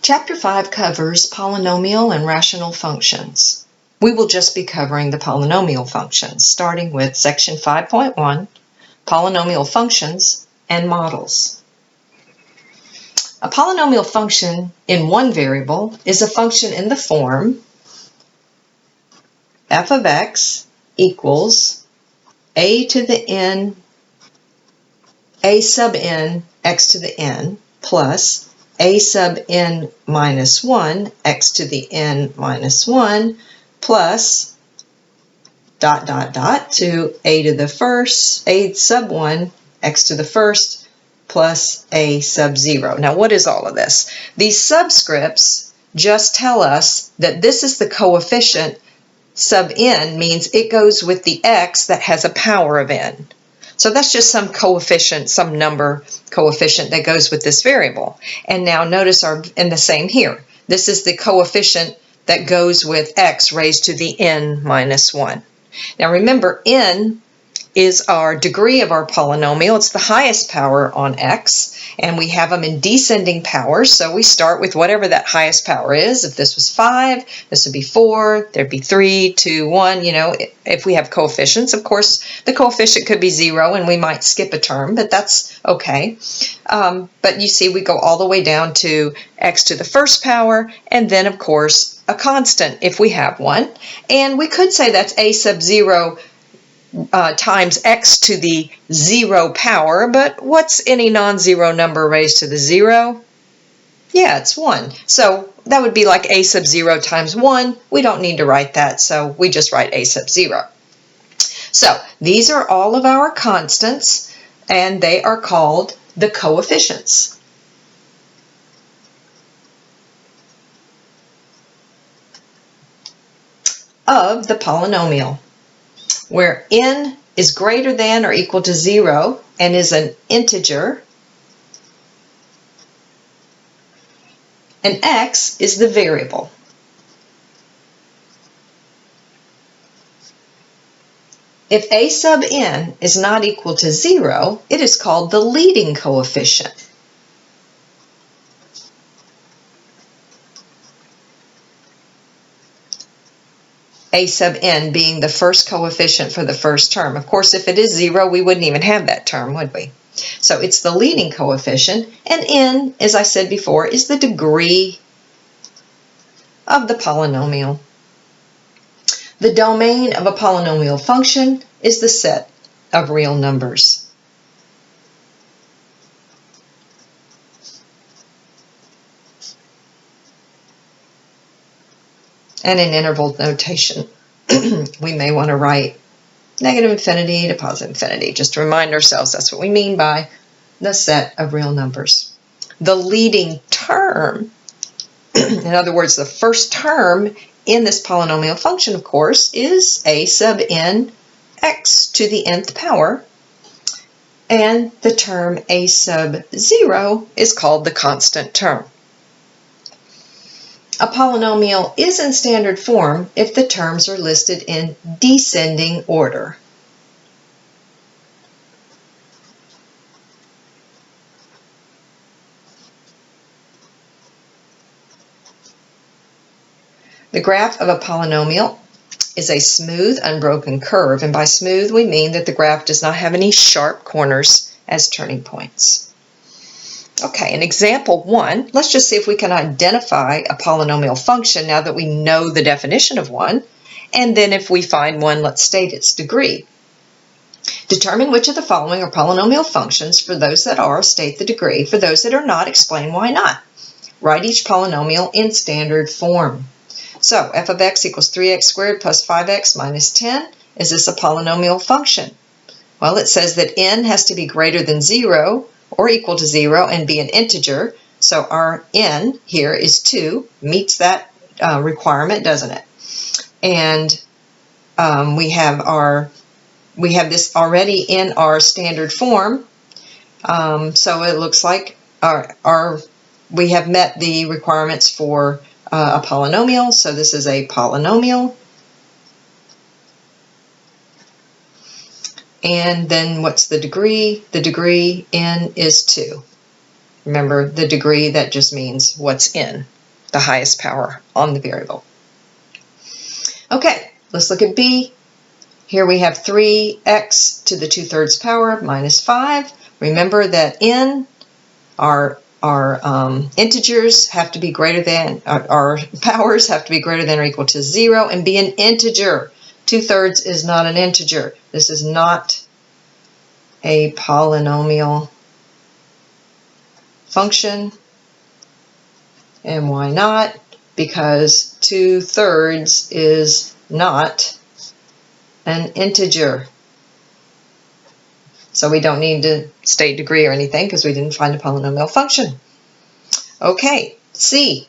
Chapter 5 covers polynomial and rational functions. We will just be covering the polynomial functions, starting with section 5.1, polynomial functions and models. A polynomial function in one variable is a function in the form f of x equals a to the n, a sub n x to the n plus a sub n minus 1 x to the n minus 1 plus dot dot dot to a to the first, a sub 1 x to the first plus a sub 0. Now what is all of this? These subscripts just tell us that this is the coefficient. Sub n means it goes with the x that has a power of n. So that's just some coefficient, some number coefficient that goes with this variable. And now notice and the same here. This is the coefficient that goes with x raised to the n minus 1. Now remember, n is our degree of our polynomial. It's the highest power on x, and we have them in descending powers, so we start with whatever that highest power is. If this was 5, this would be 4, there'd be 3, 2, 1, if we have coefficients. Of course, the coefficient could be 0, and we might skip a term, but that's okay. But you see, we go all the way down to x to the first power, and then, of course, a constant if we have one. And we could say that's a sub 0 times x to the 0 power, but what's any non-zero number raised to the 0? Yeah, it's 1. So that would be like a sub 0 times 1. We don't need to write that, so we just write a sub 0. So these are all of our constants, and they are called the coefficients. Of the polynomial, where n is greater than or equal to 0 and is an integer, and x is the variable. If a sub n is not equal to 0, it is called the leading coefficient. A sub n being the first coefficient for the first term. Of course, if it is 0, we wouldn't even have that term, would we? So it's the leading coefficient, and n, as I said before, is the degree of the polynomial. The domain of a polynomial function is the set of real numbers. And in interval notation, we may want to write negative infinity to positive infinity, just to remind ourselves that's what we mean by the set of real numbers. The leading term, in other words, the first term in this polynomial function, of course, is a sub n x to the nth power, and the term a sub 0 is called the constant term. A polynomial is in standard form if the terms are listed in descending order. The graph of a polynomial is a smooth, unbroken curve, and by smooth we mean that the graph does not have any sharp corners as turning points. Okay, in example 1, let's just see if we can identify a polynomial function now that we know the definition of one, and then if we find one, let's state its degree. Determine which of the following are polynomial functions. For those that are, state the degree. For those that are not, explain why not. Write each polynomial in standard form. So f of x equals 3x squared plus 5x minus 10. Is this a polynomial function? Well, it says that n has to be greater than 0 or equal to 0 and be an integer. So our n here is 2, meets that requirement, doesn't it? And we have this already in our standard form. So it looks like we have met the requirements for a polynomial. So this is a polynomial. And then what's the degree? The degree n is 2. Remember, the degree, that just means what's in. the highest power on the variable. Okay, let's look at B. Here we have 3x to the 2/3 power minus 5. Remember that n, our integers have to be greater than, our powers have to be greater than or equal to 0 and be an integer. 2/3 is not an integer. This is not a polynomial function. And why not? Because 2/3 is not an integer. So we don't need to state degree or anything because we didn't find a polynomial function. Okay, C.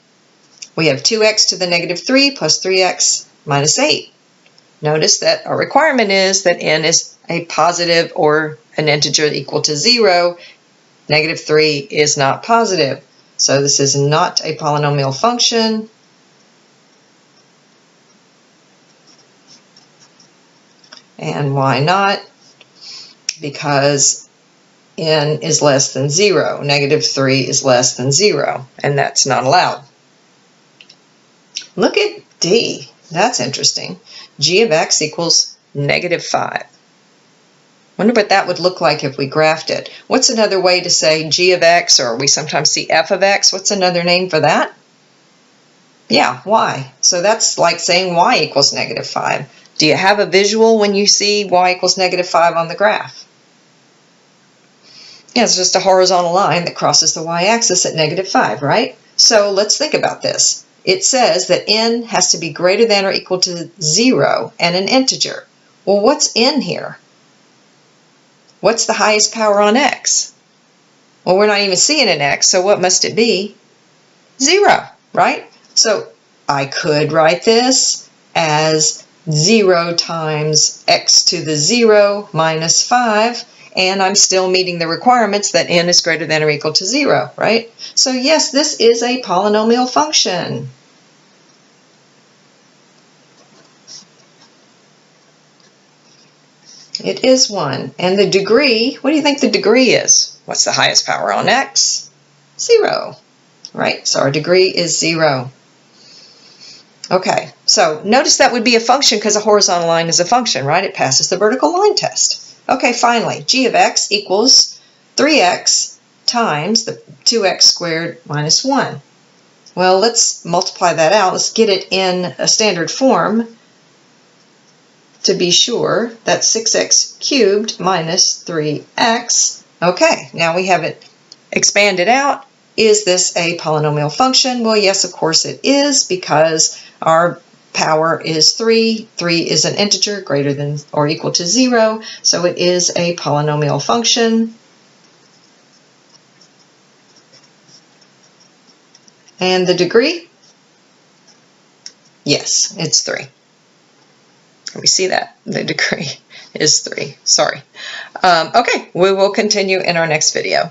We have 2x to the negative 3 plus 3x minus 8. Notice that our requirement is that n is a positive or an integer equal to 0. Negative 3 is not positive. So this is not a polynomial function. And why not? Because n is less than 0. Negative 3 is less than 0, and that's not allowed. Look at D. That's interesting. G of x equals negative 5. Wonder what that would look like if we graphed it. What's another way to say g of x, or we sometimes see f of x? What's another name for that? Yeah, y. So that's like saying y equals negative 5. Do you have a visual when you see y equals negative 5 on the graph? Yeah, it's just a horizontal line that crosses the y-axis at negative 5, right? So let's think about this. It says that n has to be greater than or equal to 0 and an integer. Well, what's n here? What's the highest power on x? Well, we're not even seeing an x, so what must it be? 0, right? So I could write this as 0 times x to the 0 minus 5, and I'm still meeting the requirements that n is greater than or equal to 0, right? So yes, this is a polynomial function. It is one. And the degree, what do you think the degree is? What's the highest power on x? 0, right? So our degree is 0. Okay, so notice that would be a function because a horizontal line is a function, right? It passes the vertical line test. Okay, finally, g of x equals 3x times the 2x squared minus 1. Well, let's multiply that out. Let's get it in a standard form. To be sure, that's 6x cubed minus 3x. Okay, now we have it expanded out. Is this a polynomial function? Well, yes, of course it is, because our power is 3. 3 is an integer greater than or equal to 0, so it is a polynomial function. And the degree? Yes, it's 3. We see that the degree is 3. Sorry. Okay, we will continue in our next video.